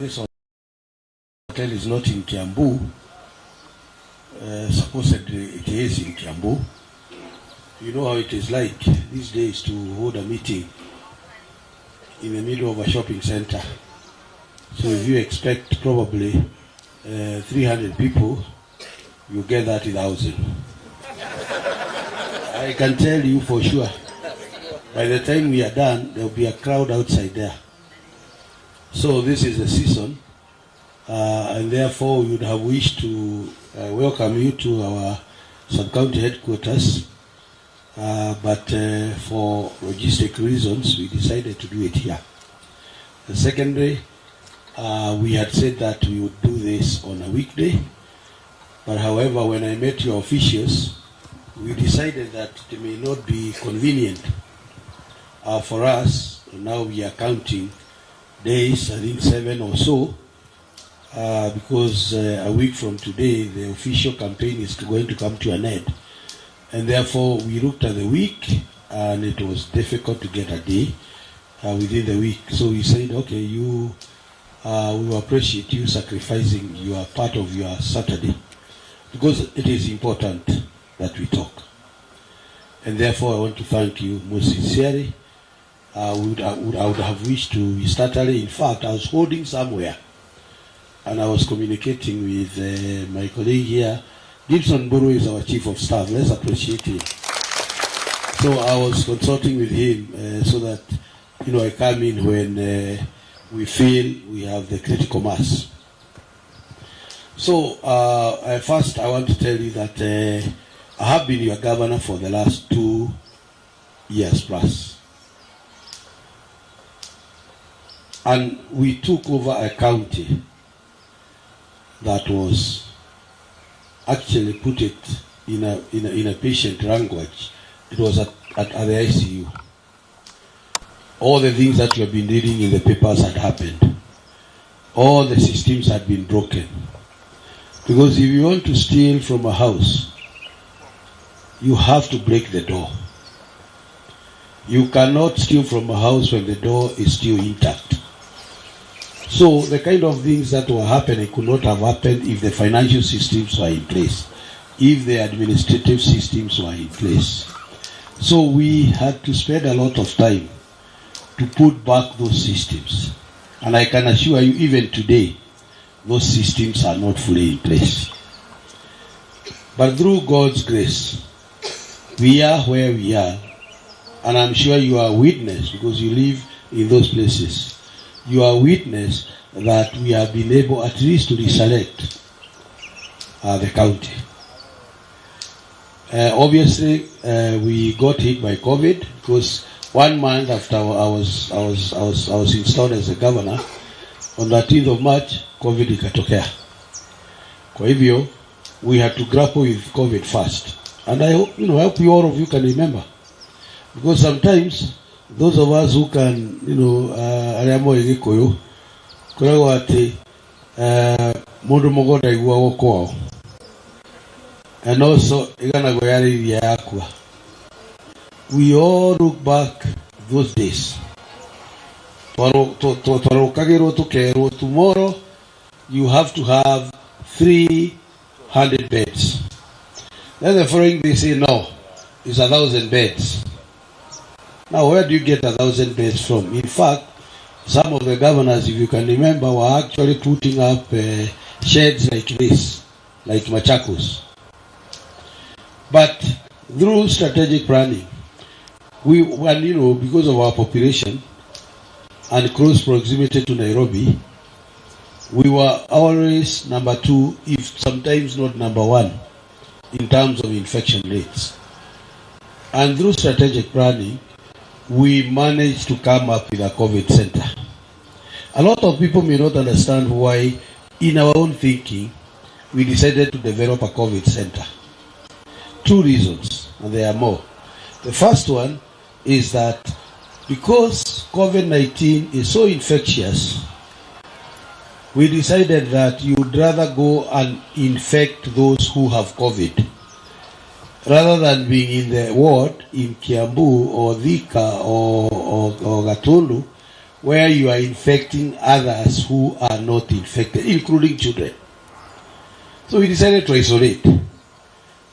This hotel is not in Kiambu. Supposedly it is in Kiambu. You know how it is like these days to hold a meeting in the middle of a shopping center. So if you expect probably 300 people, you get 30,000. I can tell you for sure, by the time we are done, there will be a crowd outside there. So this is the season, and therefore we would have wished to welcome you to our sub-county headquarters, but for logistic reasons, we decided to do it here. And secondly, we had said that we would do this on a weekday, but however, when I met your officials, we decided that it may not be convenient for us. Now we are counting days, I think 7 or so, because a week from today the official campaign is going to come to an end, and therefore we looked at the week and it was difficult to get a day within the week. So we said, okay, we will appreciate you sacrificing your part of your Saturday, because it is important that we talk, and therefore I want to thank you most sincerely. I would have wished to start early. In fact, I was holding somewhere and I was communicating with my colleague here. Gibson Buru is our chief of staff. Let's appreciate him. So I was consulting with him so that I come in when we feel we have the critical mass. So first I want to tell you that I have been your governor for the last 2 years plus. And we took over a county that was, actually put it in a patient language, it was at the ICU. All the things that you have been reading in the papers had happened. All the systems had been broken. Because if you want to steal from a house, you have to break the door. You cannot steal from a house when the door is still intact. So the kind of things that were happening could not have happened if the financial systems were in place, if the administrative systems were in place. So we had to spend a lot of time to put back those systems. And I can assure you, even today, those systems are not fully in place. But through God's grace, we are where we are. And I'm sure you are a witness, because you live in those places. You are a witness that we have been able at least to reselect the county. Obviously, we got hit by COVID, because 1 month after I was installed as a governor, on 13th of March, COVID ikatokea. Kwa hivyo, we had to grapple with COVID first. And I hope, hope you, all of you can remember. Because sometimes, those of us who can, ariamo igikoyo, kurego ati mundu mugoda igwa goko. And also igana goyari yakwa. We all look back those days. Tomorrow you have to have 300 beds. Then the following they say no, it's 1,000 beds. Now, where do you get 1,000 beds from? In fact, some of the governors, if you can remember, were actually putting up sheds like this, like Machakos. But through strategic planning, because of our population and close proximity to Nairobi, we were always number 2, if sometimes not number 1, in terms of infection rates. And through strategic planning, we managed to come up with a COVID center. A lot of people may not understand why, in our own thinking, we decided to develop a COVID center. 2 reasons, and there are more. The first one is that because COVID-19 is so infectious, we decided that you would rather go and infect those who have COVID, rather than being in the ward in Kiambu or Thika or Gatundu, where you are infecting others who are not infected, including children. So we decided to isolate.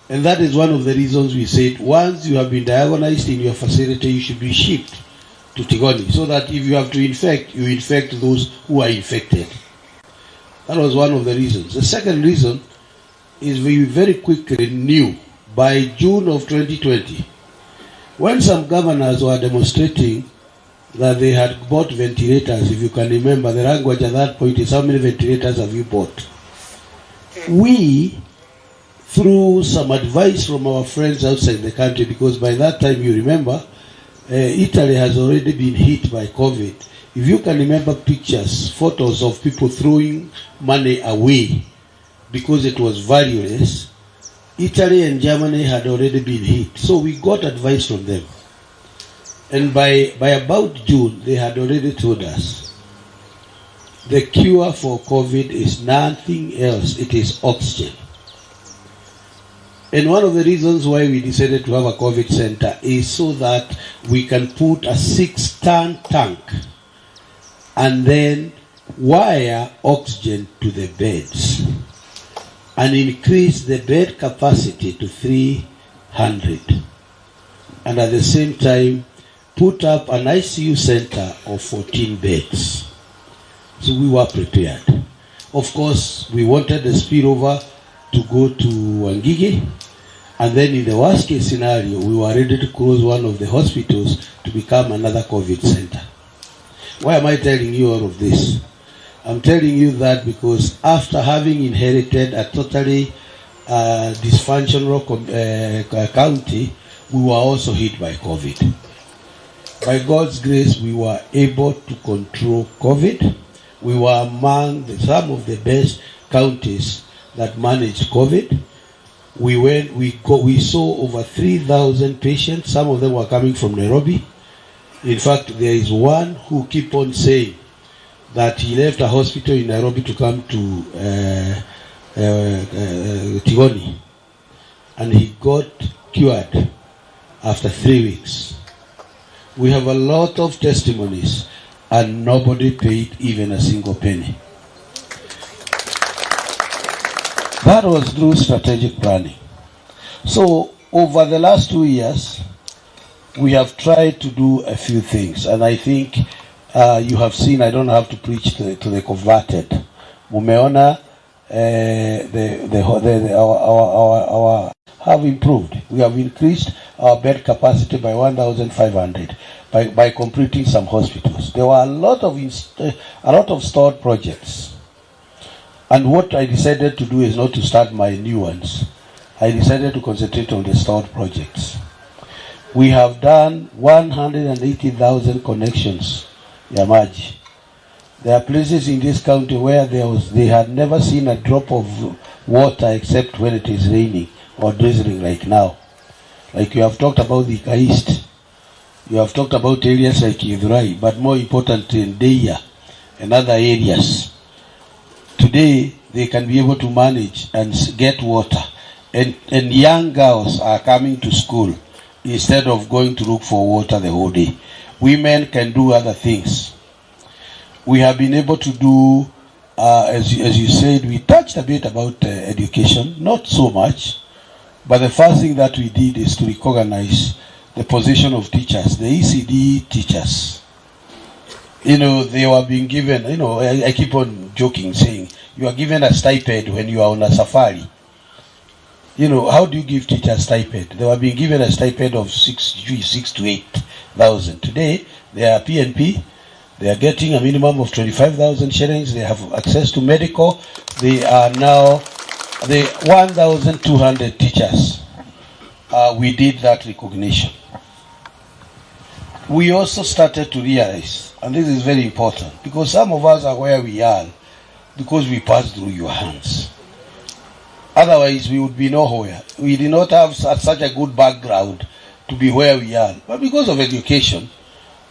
And that is one of the reasons we said once you have been diagnosed in your facility, you should be shipped to Tigoni, so that if you have to infect, you infect those who are infected. That was one of the reasons. The second reason is we very quickly knew by June of 2020, when some governors were demonstrating that they had bought ventilators. If you can remember, the language at that point is, how many ventilators have you bought? We, through some advice from our friends outside the country, because by that time, you remember, Italy has already been hit by COVID. If you can remember pictures, photos of people throwing money away because it was valueless, Italy and Germany had already been hit. So we got advice from them. And by about June, they had already told us the cure for COVID is nothing else. It is oxygen. And one of the reasons why we decided to have a COVID center is so that we can put a 6-ton tank and then wire oxygen to the beds and increase the bed capacity to 300. And at the same time, put up an ICU center of 14 beds. So we were prepared. Of course, we wanted the spillover to go to Wangige, and then in the worst case scenario, we were ready to close one of the hospitals to become another COVID center. Why am I telling you all of this? I'm telling you that because after having inherited a totally dysfunctional county, we were also hit by COVID. By God's grace, we were able to control COVID. We were among some of the best counties that managed COVID. We saw over 3,000 patients. Some of them were coming from Nairobi. In fact, there is one who keep on saying that he left a hospital in Nairobi to come to Tigoni, and he got cured after 3 weeks. We have a lot of testimonies, and nobody paid even a single penny. That was through strategic planning. So over the last 2 years, we have tried to do a few things, and I think you have seen, I don't have to preach to the converted. Mumeona, our have improved. We have increased our bed capacity by 1,500 by completing some hospitals. There were a lot of stored projects. And what I decided to do is not to start my new ones. I decided to concentrate on the stored projects. We have done 180,000 connections, Yamaji. There are places in this county where they had never seen a drop of water except when it is raining or drizzling like now. Like you have talked about the East, you have talked about areas like Idhurai, but more important in Deya and other areas. Today, they can be able to manage and get water. And young girls are coming to school instead of going to look for water the whole day. Women can do other things. We have been able to do, as you said, we touched a bit about education, not so much, but the first thing that we did is to recognize the position of teachers, the ECD teachers. You know, they were being given, you know, I keep on joking, saying, you are given a stipend when you are on a safari. You know, how do you give teachers stipend? They were being given a stipend of 6 to 8,000. Today, they are PNP. They are getting a minimum of 25,000 shillings. They have access to medical. They are now the 1,200 teachers. We did that recognition. We also started to realize, and this is very important, because some of us are where we are because we passed through your hands. Otherwise, we would be nowhere. We did not have such a good background to be where we are. But because of education,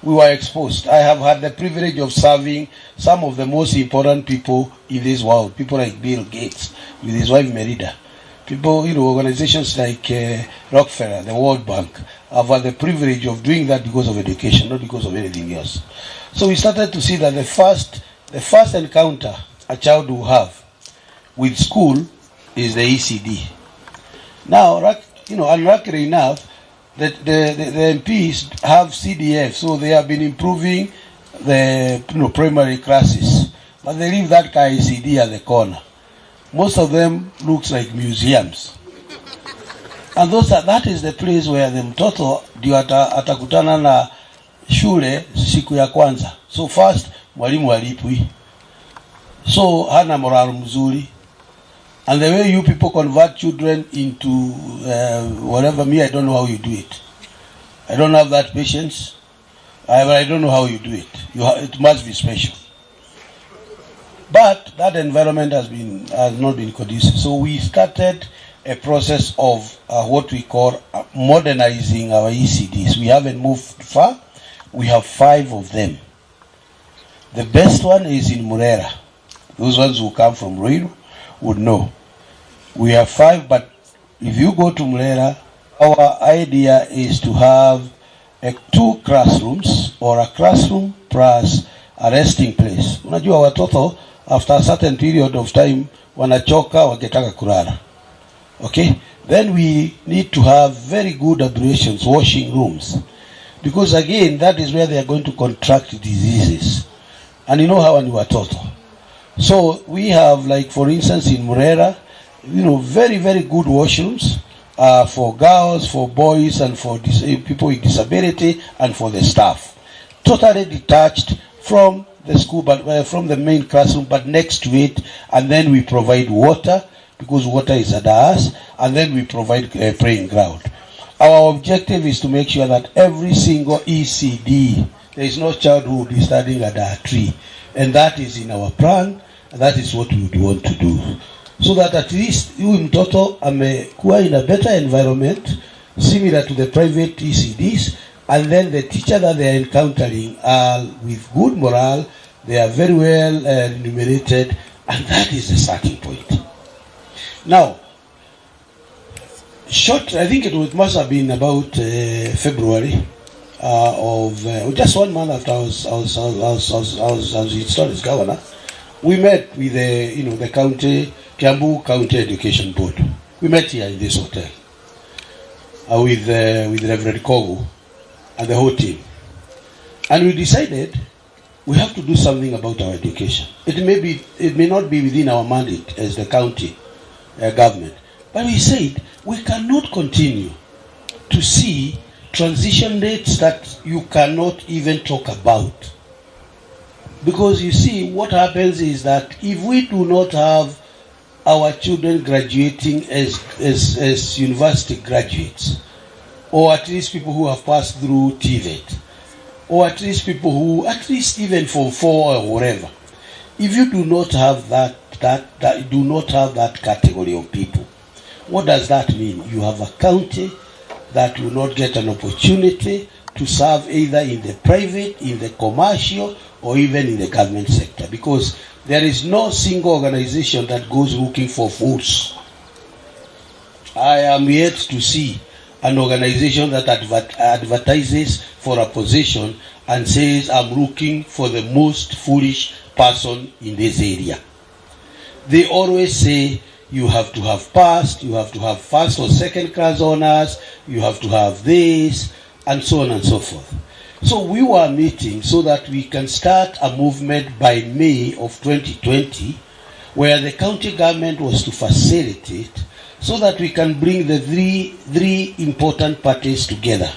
we were exposed. I have had the privilege of serving some of the most important people in this world. People like Bill Gates, with his wife Merida. People, you know, organizations like Rockefeller, the World Bank. I've had the privilege of doing that because of education, not because of anything else. So we started to see that the first encounter a child will have with school is the ECD. Now, unluckily enough, the MPs have CDF, so they have been improving the primary classes, but they leave that ECD at the corner. Most of them looks like museums, and that is the place where the mtoto ndio atakutana na shule siku ya kwanza. So first mwalimu alipwi, so hana moral mzuri. And the way you people convert children into whatever, me, I don't know how you do it. I don't have that patience. I don't know how you do it. It must be special. But that environment has not been conducive. So we started a process of what we call modernizing our ECDs. We haven't moved far. We have 5 of them. The best one is in Murera. Those ones who come from Ruiru would know. We have 5, but if you go to Murera, our idea is to have 2 classrooms or a classroom plus a resting place. Unajua watoto after a certain period of time wanachoka wakitaka kulala. Okay? Then we need to have very good ablutions, washing rooms. Because again, that is where they are going to contract diseases. And you know how ni watoto. So we have, like for instance in Murera, very, very good washrooms for girls, for boys, and for people with disability, and for the staff. Totally detached from the school, but from the main classroom, but next to it. And then we provide water, because water is at us, and then we provide a praying ground. Our objective is to make sure that every single ECD, there is no child who will be studying under a tree. And that is in our plan, and that is what we would want to do. So that at least huyu mtoto amekuwa in a better environment, similar to the private ECDs, and then the teacher that they are encountering are with good morale, they are very well remunerated, and that is the starting point. Now, I think it must have been about February of just 1 month after I was installed as governor. We met with the Kiambu County Education Board. We met here in this hotel with Reverend Kogu and the whole team, and we decided we have to do something about our education. It may not be within our mandate as the county government, but we said we cannot continue to see transition rates that you cannot even talk about. Because you see, what happens is that if we do not have our children graduating as university graduates, or at least people who have passed through TVET, or at least people who, at least even Form 4 or whatever, if you do not have that category of people, what does that mean? You have a county that will not get an opportunity to serve either in the private, in the commercial, or even in the government sector, because there is no single organization that goes looking for votes. I am yet to see an organization that advertises for a position and says, I'm looking for the most foolish person in this area. They always say, you have to have passed, you have to have first or second class honors, you have to have this, and so on and so forth. So we were meeting so that we can start a movement by May of 2020, where the county government was to facilitate so that we can bring the three important parties together: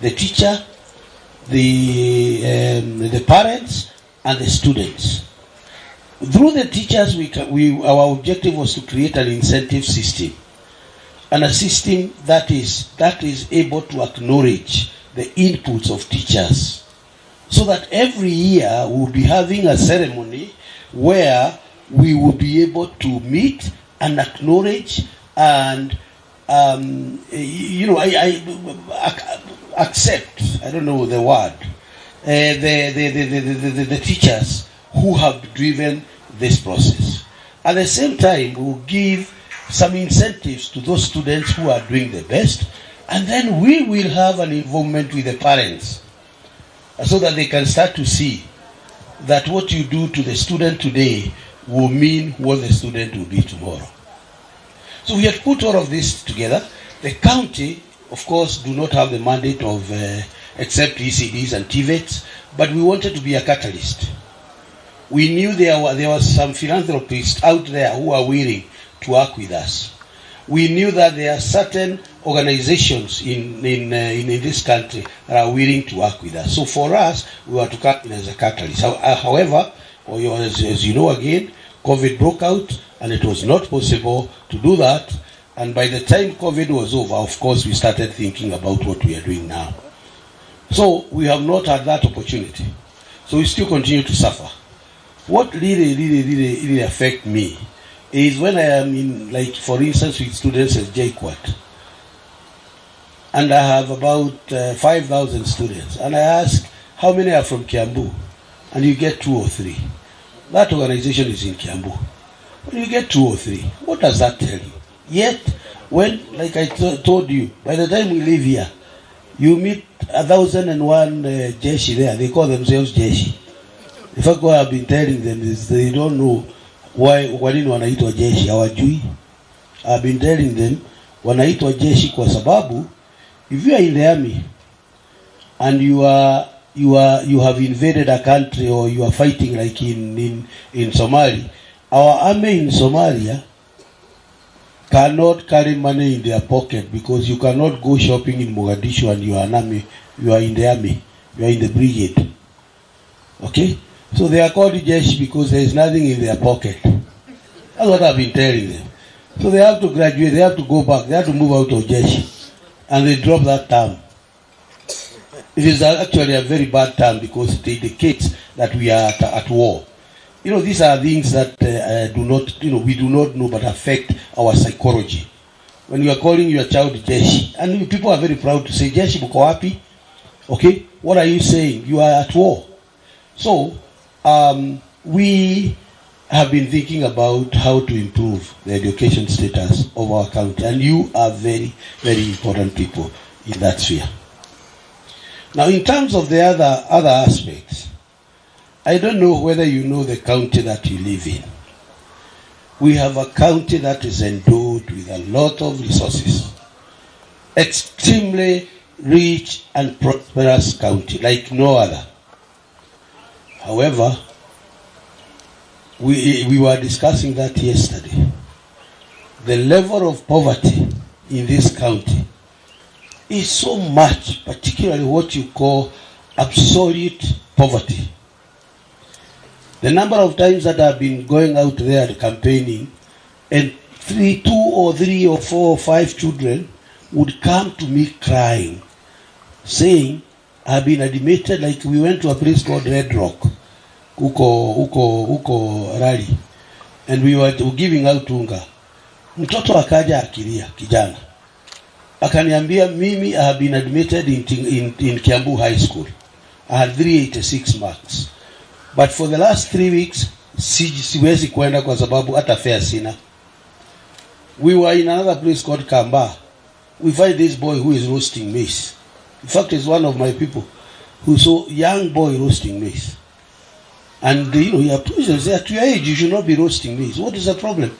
the teacher, the parents, and the students. Through the teachers, our objective was to create an incentive system, and a system that is able to acknowledge the inputs of teachers, so that every year we'll be having a ceremony where we will be able to meet and acknowledge and accept, I don't know the word, the teachers who have driven this process. At the same time, we'll give some incentives to those students who are doing the best, and then we will have an involvement with the parents so that they can start to see that what you do to the student today will mean what the student will be tomorrow. So we have put all of this together. The county, of course, do not have the mandate of except ECDs and TVETs, but we wanted to be a catalyst. We knew there was some philanthropists out there who are willing to work with us. We knew that there are certain organizations in this country that are willing to work with us. So for us, we were to come in as a catalyst. However, as you know again, COVID broke out and it was not possible to do that. And by the time COVID was over, of course, we started thinking about what we are doing now. So we have not had that opportunity. So we still continue to suffer. What really affect me is when I am in, like, for instance, with students at JKUAT, and I have about 5,000 students, and I ask, how many are from Kiambu? And you get 2 or 3. That organization is in Kiambu. When you get 2 or 3, what does that tell you? Yet, when, like I told you, by the time we leave here, you meet 1,001 Jeshi there. They call themselves Jeshi. In fact, what I've been telling them is they don't know why wanaitwa Jeshi. Hawajui. I've been telling them wanaitwa Jeshi kwa sababu if you are in the army and you have invaded a country or you are fighting like in Somalia, our army in Somalia cannot carry money in their pocket because you cannot go shopping in Mogadishu and you are an army, you are in the army, you are in the brigade. Okay? So they are called Jeshi because there is nothing in their pocket. That's what I've been telling them. So they have to graduate, they have to go back, they have to move out of Jeshi. And they drop that term. It is actually a very bad term because it indicates that we are at war. You know, these are things that we do not know but affect our psychology. When you are calling your child Jeshi, and people are very proud to say, Jeshi buko wapi? Okay, what are you saying? You are at war. So, we have been thinking about how to improve the education status of our county, and you are very, very important people in that sphere. Now, in terms of the other aspects, I don't know whether you know the county that you live in. We have a county that is endowed with a lot of resources. Extremely rich and prosperous county, like no other. However, we were discussing that yesterday. The level of poverty in this county is so much, particularly what you call absolute poverty. The number of times that I've been going out there campaigning, and 2 or 3 or 4 or 5 children would come to me crying, saying, I've been admitted, like we went to a place called Red Rock, uko Rally, and we were giving out unga. Mtoto akaja akilia, kijana. Akaniambia, mimi I have been admitted in Kiambu High School. I had 386 marks. But for the last 3 weeks, siwezi kwenda kwa sababu hata fare sina. We were in another place called Kamba. We find this boy who is roasting maize. In fact, he's one of my people who saw young boy roasting maize. And he approached and said, at your age, you should not be roasting maize. What is the problem?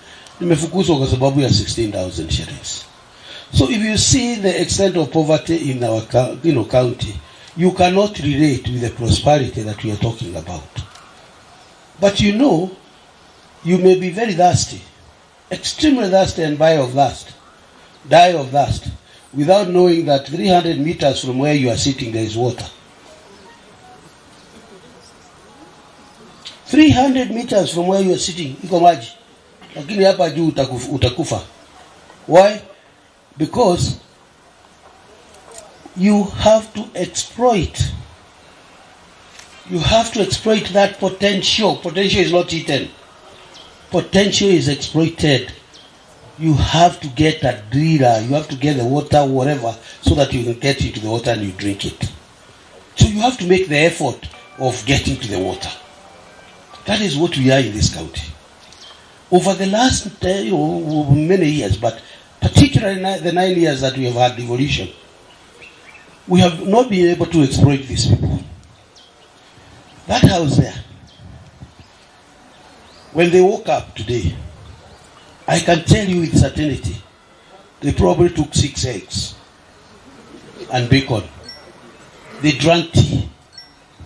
Nimefukuzwa kwa sababu ya 16,000 shillings. So if you see the extent of poverty in our county, you cannot relate with the prosperity that we are talking about. But you may be very thirsty, extremely thirsty, and die of thirst, without knowing that 300 meters from where you are sitting there is water. 300 meters from where you are sitting, iko maji. Lakini hapa juu utakufa. Why? Because you have to exploit. You have to exploit that potential. Potential is not eaten. Potential is exploited. You have to get a driller. You have to get the water, whatever, so that you can get into the water and you drink it. So you have to make the effort of getting to the water. That is what we are in this county. Over the last many years, but particularly the 9 years that we have had devolution, we have not been able to exploit these people. That house there, When they woke up today, I can tell you with certainty, they probably took 6 eggs and bacon. They drank tea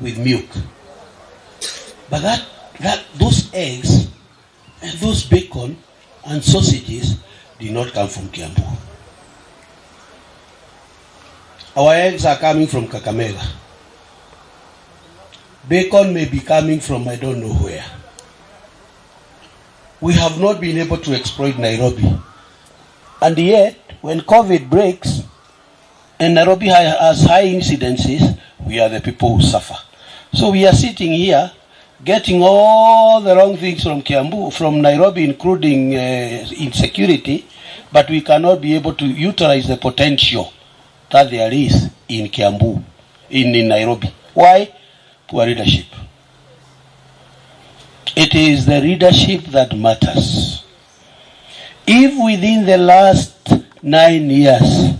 with milk. But those eggs and those bacon and sausages did not come from Kiambu. Our eggs are coming from Kakamega. Bacon may be coming from I don't know where. We have not been able to exploit Nairobi. And yet, when COVID breaks and Nairobi has high incidences, we are the people who suffer. So we are sitting here getting all the wrong things from Kiambu, from Nairobi, including insecurity, but we cannot be able to utilize the potential that there is in Kiambu, in Nairobi. Why? Poor leadership. It is the leadership that matters. If within the last 9 years,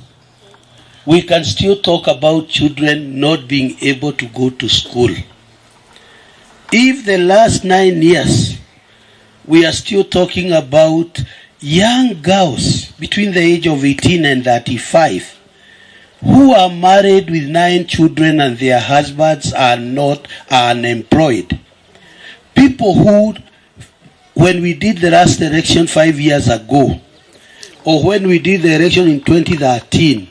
we can still talk about children not being able to go to school. If the last 9 years, we are still talking about young girls between the age of 18 and 35 who are married with 9 children and their husbands are not unemployed. People who, when we did the last election 5 years ago, or when we did the election in 2013,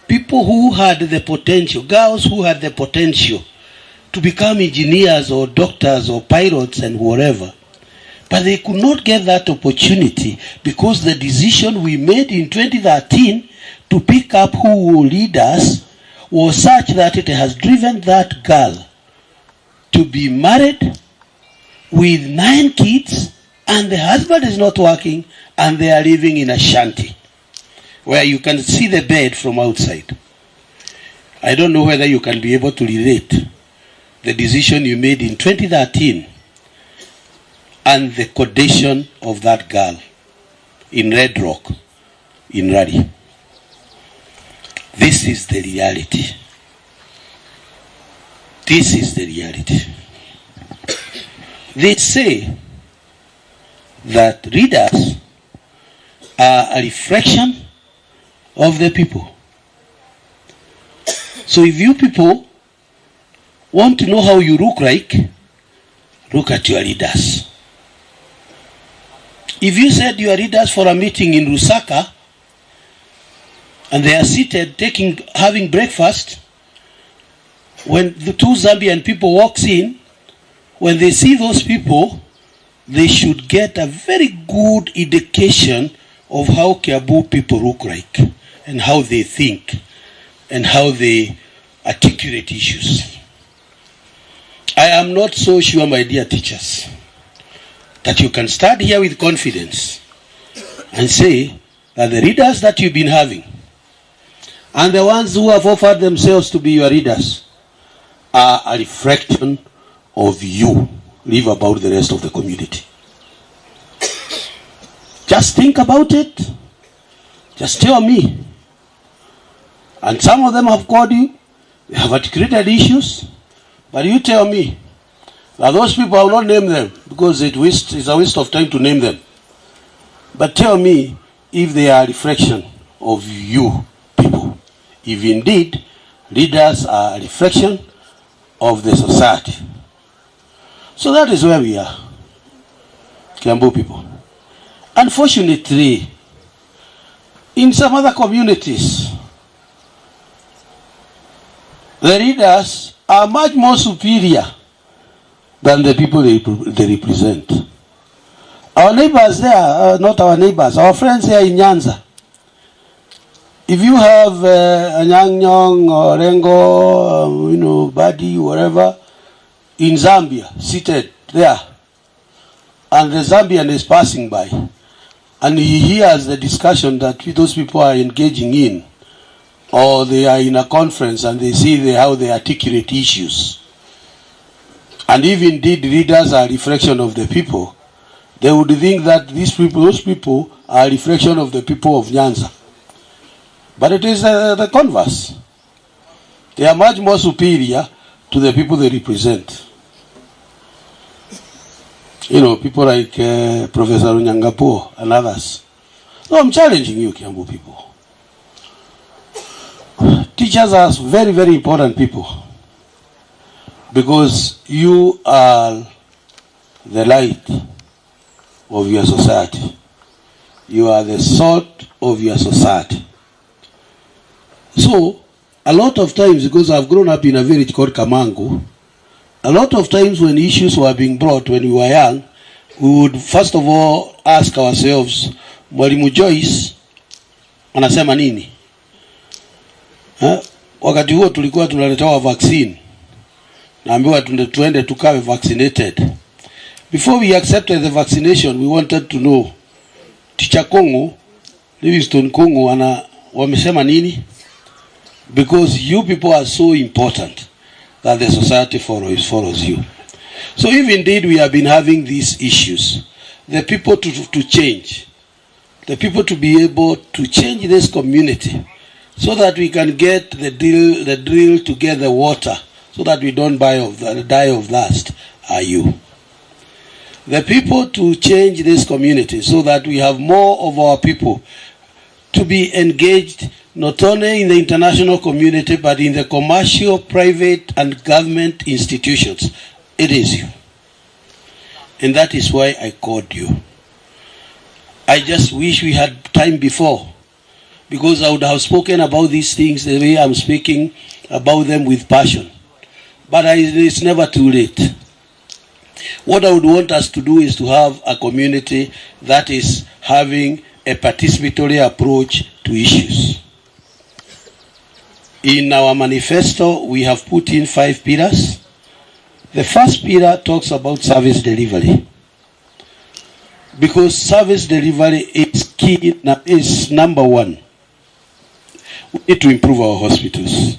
people who had the potential, girls who had the potential to become engineers or doctors or pilots and whatever, but they could not get that opportunity because the decision we made in 2013 to pick up who will lead us was such that it has driven that girl to be married with 9 kids, and the husband is not working, and they are living in a shanty where you can see the bed from outside. I don't know whether you can be able to relate the decision you made in 2013 and the condition of that girl in Red Rock, in Raleigh. This is the reality. This is the reality. They say that leaders are a reflection of the people. So if you people want to know how you look like, look at your leaders. If you said you are leaders for a meeting in Lusaka and they are seated having breakfast, when the 2 Zambian people walks in, when they see those people, they should get a very good indication of how Kiambu people look like and how they think and how they articulate issues. I am not so sure, my dear teachers, that you can stand here with confidence and say that the leaders that you've been having and the ones who have offered themselves to be your leaders are a reflection of you. Leave about the rest of the community. Just think about it. Just tell me. And some of them have called you. They have articulated issues. But you tell me. Now those people, I will not name them because it's a waste of time to name them. But tell me if they are a reflection of you people. If indeed leaders are a reflection of the society. So that is where we are, Kiambu people. Unfortunately, in some other communities, the leaders are much more superior than the people they represent. Our neighbors there, not our neighbors, our friends here in Nyanza. If you have a Nyang or Rengo, Badi, whatever, in Zambia, seated there, and the Zambian is passing by, and he hears the discussion that those people are engaging in, or they are in a conference and they see how they articulate issues, and if indeed leaders are a reflection of the people, they would think that those people are a reflection of the people of Nyanza. But it is the converse. They are much more superior to the people they represent. You know, people like Professor Onyangapo and others. So I'm challenging you, Kiambu people. Teachers are very, very important people because you are the light of your society. You are the salt of your society. So, a lot of times, because I've grown up in a village called Kamangu, a lot of times when issues were being brought when we were young, we would first of all ask ourselves, Mwalimu Joyce anasema nini? Wakati huo tulikuwa tunaletewa vaccine. Naambiwa tuende tukawe vaccinated. Before we accepted the vaccination, we wanted to know Teacher Kongo, Livingston Kongo wamesema nini? Because you people are so important that the society follows you. So if indeed we have been having these issues, the people to change, the people to be able to change this community so that we can get the drill to get the water so that we don't die of thirst are you. The people to change this community so that we have more of our people to be engaged not only in the international community but in the commercial, private and government institutions. It is you. And that is why I called you. I just wish we had time before, because I would have spoken about these things the way I'm speaking about them with passion. But it's never too late. What I would want us to do is to have a community that is having a participatory approach to issues. In our manifesto, we have put in 5 pillars. The first pillar talks about service delivery. Because service delivery is key, is number one. We need to improve our hospitals.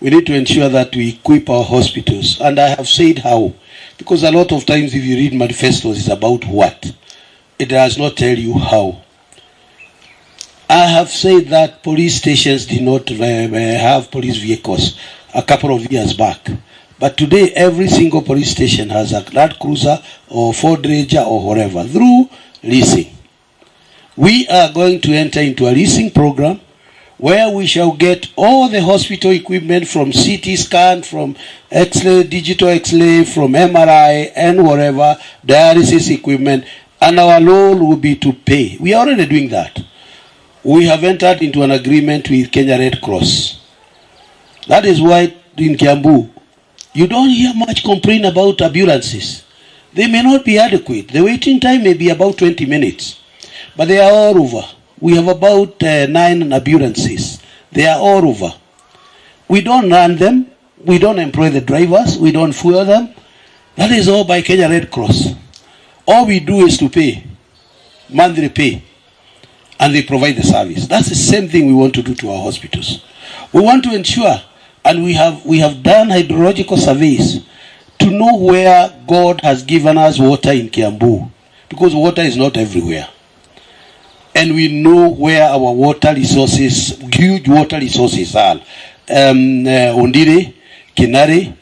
We need to ensure that we equip our hospitals. And I have said how. Because a lot of times if you read manifestos, it's about what. It does not tell you how. I have said that police stations did not have police vehicles a couple of years back. But today, every single police station has a Land Cruiser or Ford Ranger or whatever through leasing. We are going to enter into a leasing program where we shall get all the hospital equipment from CT scan, from X-ray, digital X-ray, from MRI and whatever, dialysis equipment, and our role will be to pay. We are already doing that. We have entered into an agreement with Kenya Red Cross. That is why in Kiambu, you don't hear much complaint about ambulances. They may not be adequate. The waiting time may be about 20 minutes. But they are all over. We have about 9 ambulances. They are all over. We don't run them. We don't employ the drivers. We don't fuel them. That is all by Kenya Red Cross. All we do is to pay. Monthly pay. And they provide the service. That's the same thing we want to do to our hospitals. We want to ensure, and we have done hydrological surveys to know where God has given us water in Kiambu, because water is not everywhere. And we know where our water resources, huge water resources are. Ondire, Kinare,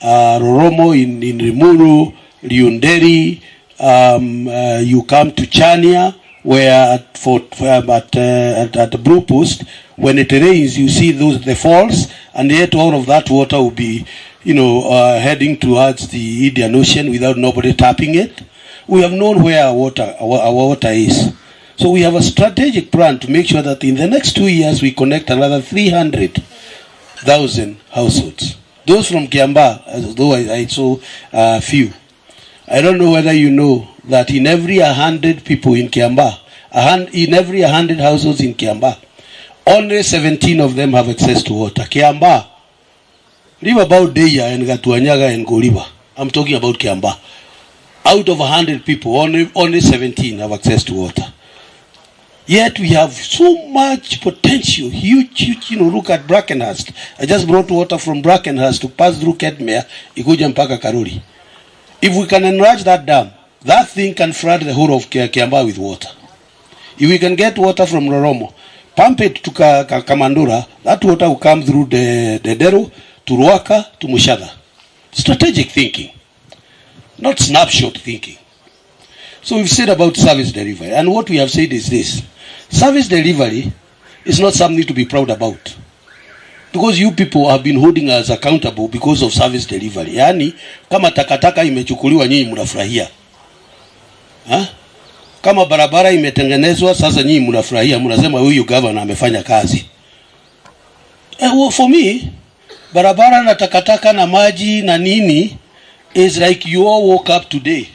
Roromo in Rimuru, Liunderi, you come to Chania, where at the Blue Post, when it rains, you see the falls, and yet all of that water will be, heading towards the Indian Ocean without nobody tapping it. We have known where our water is. So we have a strategic plan to make sure that in the next 2 years we connect another 300,000 households. Those from Kiamba, as though I saw few. I don't know whether you know that in every 100 people in Kiamba, in every 100 households in Kiamba, only 17 of them have access to water. Kiamba, leave about Deya and Gatuanyaga and Goliva. I'm talking about Kiamba. Out of 100 people, only 17 have access to water. Yet we have so much potential, huge, look at Brackenhurst. I just brought water from Brackenhurst to pass through Ketmare, ikuja mpaka Karuri. If we can enlarge that dam, that thing can flood the whole of Kiamba with water. If we can get water from Roromo, pump it to Kamandura, that water will come through the Dero, to Ruaka, to Mushada. Strategic thinking, not snapshot thinking. So we've said about service delivery, and what we have said is this: service delivery is not something to be proud about, because you people have been holding us accountable because of service delivery. Yani kama takataka imechukuliwa nyinyi mnafurahia, kama barabara imetengenezwa sasa nyinyi mnafurahia, mnasema huyu governor amefanya kazi. Well, for me, barabara na takataka na maji na nini is like you all woke up today.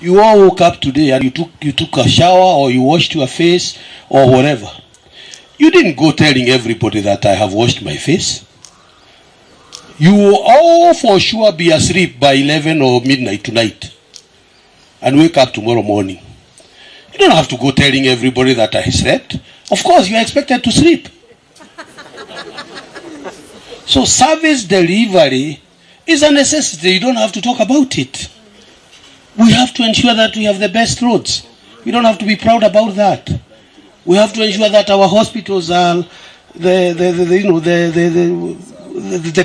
You all woke up today and you took a shower or you washed your face or whatever. You didn't go telling everybody that I have washed my face. You will all for sure be asleep by 11 or midnight tonight and wake up tomorrow morning. You don't have to go telling everybody that I slept. Of course, you are expected to sleep. So service delivery is a necessity. You don't have to talk about it. We have to ensure that we have the best roads. We don't have to be proud about that. We have to ensure that our hospitals are the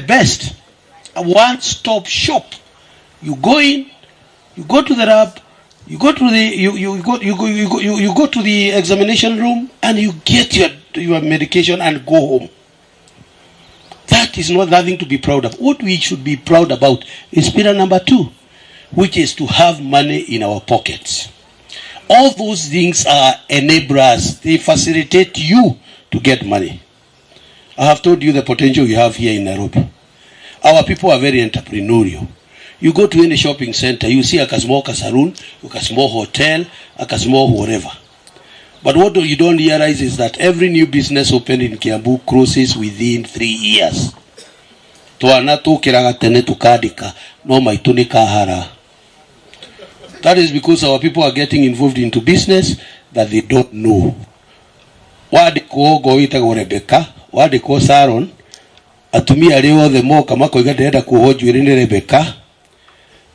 best. A one-stop shop. You go in, you go to the lab, you go to the examination room, and you get your medication and go home. That is not nothing to be proud of. What we should be proud about is pillar number 2, which is to have money in our pockets. All those things are enablers. They facilitate you to get money. I have told you the potential you have here in Nairobi. Our people are very entrepreneurial. You go to any shopping center, you see a small saloon, a small hotel, a small whatever. But what you don't realize is that every new business opened in Kiambu closes within 3 years. That is because our people are getting involved into business that they don't know. Wadiko goita Rebecca, wadiko Saron, atumia leo the mo kama koiga kuhoju irinde Rebecca.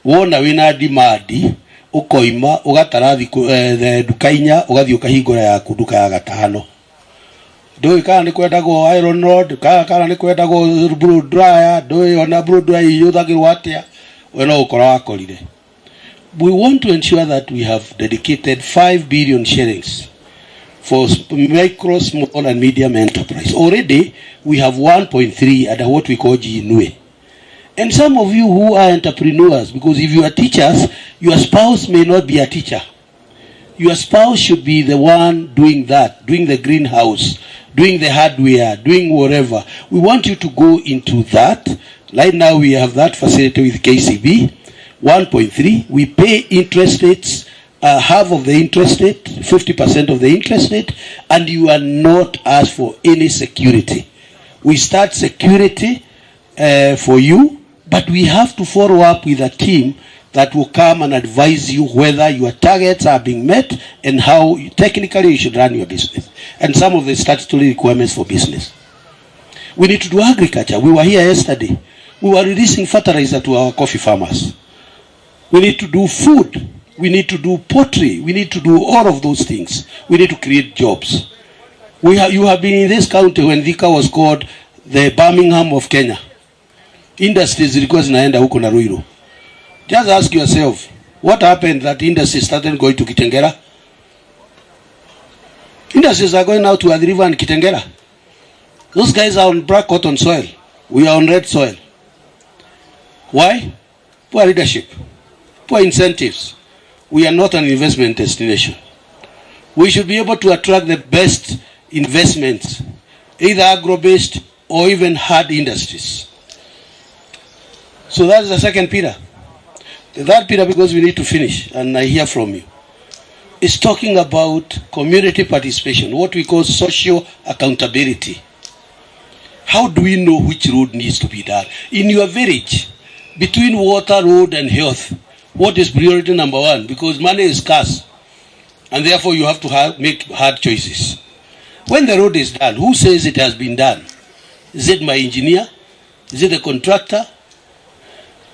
Wona wina dimadi ukoima ugatarathi dukainya ugathi ukahingura ya kuduka ya gatano. Doi kana ni kwendagwo iron rod, kana ni kwendagwo blow dryer, doi ona blow dryer yuthagirwo atia we no ukora wakorire. We want to ensure that we have dedicated 5 billion shillings for micro, small and medium enterprise. Already we have 1.3 at what we call GNUE. And some of you who are entrepreneurs, because if you are teachers, your spouse may not be a teacher. Your spouse should be the one doing that, doing the greenhouse, doing the hardware, doing whatever. We want you to go into that. Right now we have that facility with KCB, 1.3. We pay interest rates, half of the interest rate, 50% of the interest rate, and you are not asked for any security. We start security for you, but we have to follow up with a team that will come and advise you whether your targets are being met and how technically you should run your business, and some of the statutory requirements for business. We need to do agriculture. We were here yesterday. We were releasing fertilizer to our coffee farmers. We need to do food. We need to do pottery. We need to do all of those things. We need to create jobs. You have been in this county when Thika was called the Birmingham of Kenya. Industries zilikuwa zinaenda huko na Ruiru. Just ask yourself, what happened that industries started going to Kitengela? Industries are going now to Athi River and Kitengela. Those guys are on black cotton soil. We are on red soil. Why? Poor leadership. Poor incentives. We are not an investment destination. We should be able to attract the best investments, either agro-based or even hard industries. So that's the second pillar. The third pillar, because we need to finish, and I hear from you, is talking about community participation, what we call social accountability. How do we know which road needs to be done? In your village, between water, road, and health, what is priority number 1? Because money is scarce, and therefore you have to make hard choices. When the road is done, who says it has been done? Is it my engineer? Is it the contractor?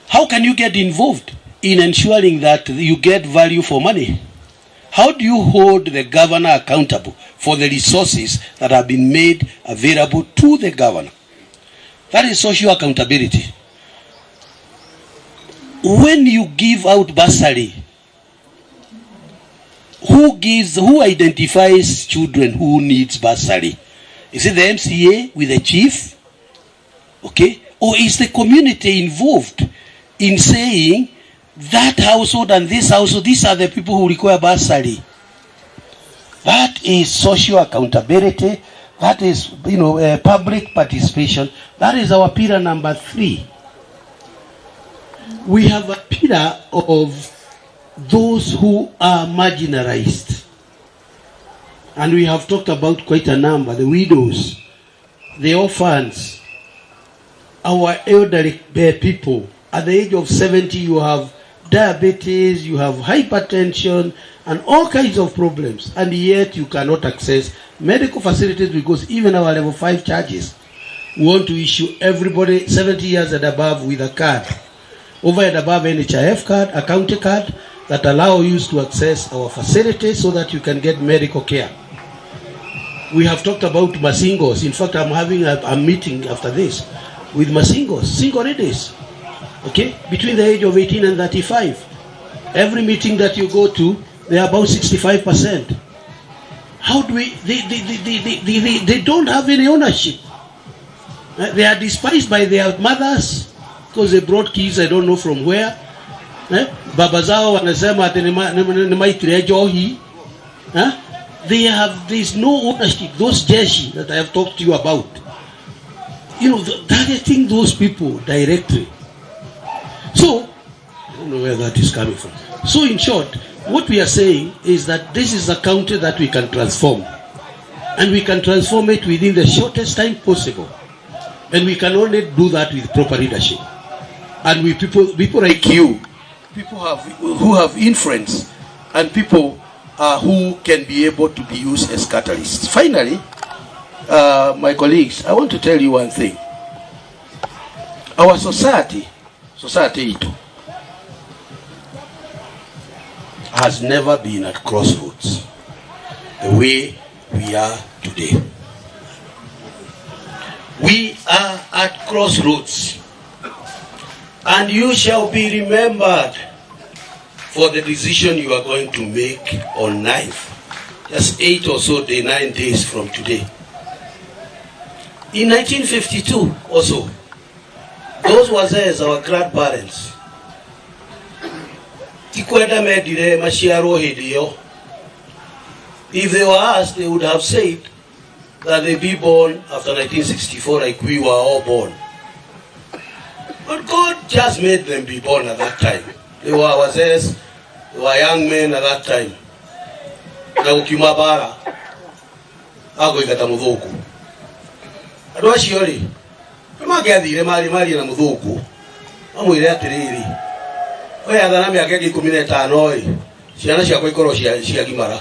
How can you get involved in ensuring that you get value for money? How do you hold the governor accountable for the resources that have been made available to the governor? That is social accountability. When you give out bursary, who identifies children who needs bursary? Is it the MCA with the chief? Okay? Or is the community involved in saying that household and this household, these are the people who require bursary? That is social accountability. That is, public participation. That is our pillar number 3. We have a pillar of those who are marginalized. And we have talked about quite a number: the widows, the orphans, our elderly people. At the age of 70, you have diabetes, you have hypertension, and all kinds of problems. And yet you cannot access medical facilities because even our level 5 charges, we want to issue everybody 70 years and above with a card. Over and above NHIF card, a county card, that allow you to access our facilities so that you can get medical care. We have talked about Masingos. In fact, I'm having a meeting after this with Masingos, single ladies, okay, between the age of 18 and 35. Every meeting that you go to, they are about 65%. How do we, they don't have any ownership. They are despised by their mothers because they brought kids, I don't know from where. Baba zao wanasema ati ni maitire johi. There's no ownership. Those jeshi that I have talked to you about, targeting those people directly. So, I don't know where that is coming from. So in short, what we are saying is that this is a county that we can transform. And we can transform it within the shortest time possible. And we can only do that with proper leadership. And with people like you, people who have influence, and people who can be able to be used as catalysts. Finally, my colleagues, I want to tell you one thing. Our society has never been at crossroads the way we are today. We are at crossroads, and you shall be remembered for the decision you are going to make on 9th, just 8 or so 9 days from today. In 1952 also, those wazazi, our grandparents, if they were asked, they would have said that they be born after 1964 like we were all born. But God just made them be born at that time. They were wazazi, they were young men at that time. Na ukimabara ago ikata mudhuku. Adwa shiori. Kama gathire mali na mudhuku. Amwire atiriri. Oya athana miaka 15 ri. Ciana ciakwa ikoro cia gimara.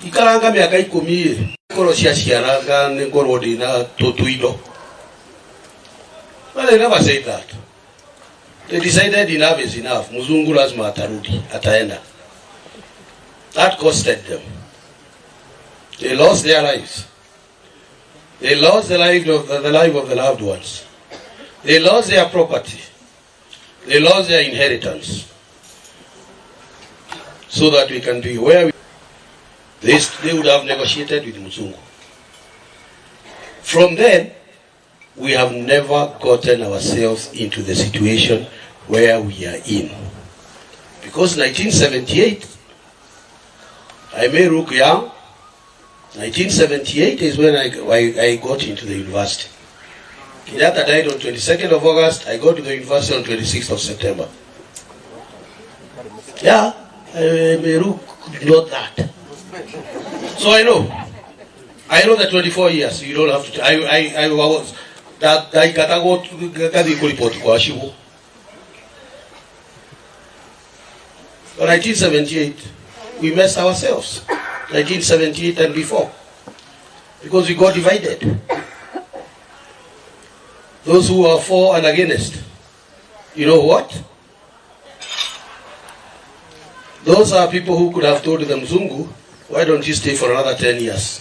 Ikaranga miaka 10 ikoro cia ciaranga ni ngorwo ndina tutuindo. But they never said that. They decided enough is enough. Muzungu lazima atarudi, ataenda. That costed them. They lost their lives. They lost the life of the loved ones. They lost their property. They lost their inheritance. So that we can be where they would have negotiated with Muzungu. From then, we have never gotten ourselves into the situation where we are in. Because 1978, I may look young. 1978 is when I got into the university. Kenyatta died on 22nd of August. I got to the university on 26th of September. Yeah, I may look not that. So I know that 24 years, you don't have to. I was that I got to go report to Kwashibu. But 1978, we messed ourselves. 1978 and before, because we got divided. Those who are for and against. You know what? Those are people who could have told them, Mzungu, why don't you stay for another 10 years?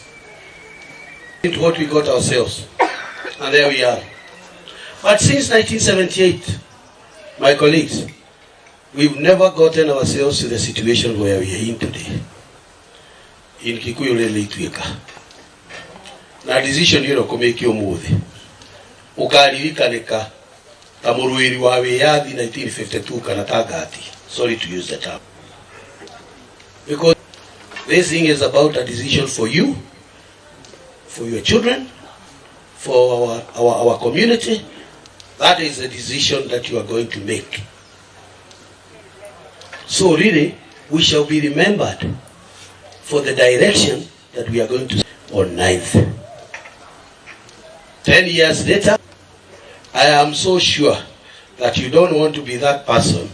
Into what we got ourselves. And there we are. But since 1978, my colleagues, we've never gotten ourselves to the situation where we are in today. In Kikuyu lele ituika. Na decision yero kumeki umuthi. Ukaririka neka tamuruiri wa wiyathi 1952 kana tagati. Sorry to use the term. Because this thing is about a decision for you, for your children, for our community. That is the decision that you are going to make. So really, we shall be remembered for the direction that we are going to on 9th. 10 years later, I am so sure that you don't want to be that person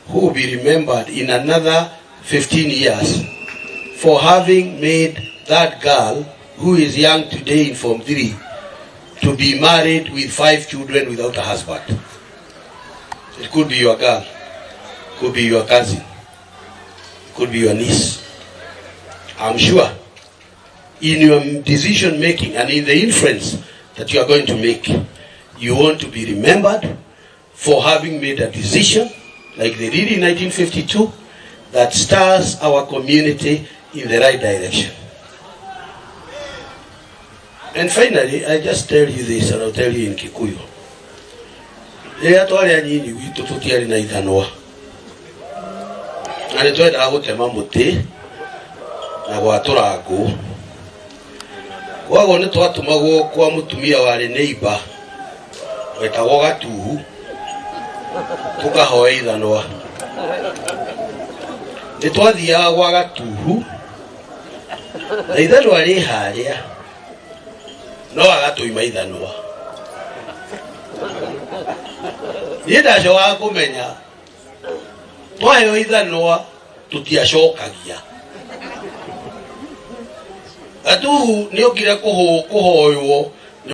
who will be remembered in another 15 years for having made that girl who is young today in Form 3 to be married with 5 children without a husband. It could be your girl, could be your cousin, could be your niece. I'm sure in your decision making and in the influence that you are going to make, you want to be remembered for having made a decision like they did in 1952 that steers our community in the right direction. And finally, I just tell you this, and I'll tell you in Kikuyu. Lea tuale nyini witu tutiari na ithanwa. Na nitwenda gutema muti na gwatura ngo. Kwago ni twatumagwo kwa mutumia wari neighbor wetagwo Gatuhu tukahoya ithanwa. Nitwathiaga gwa Gatuhu na ithanwa ri haria no agatuima ithanwa. Ndacokaga kumenya twaheo ithanwa tutiacokagia. Gatuhu ni okire kuhoywo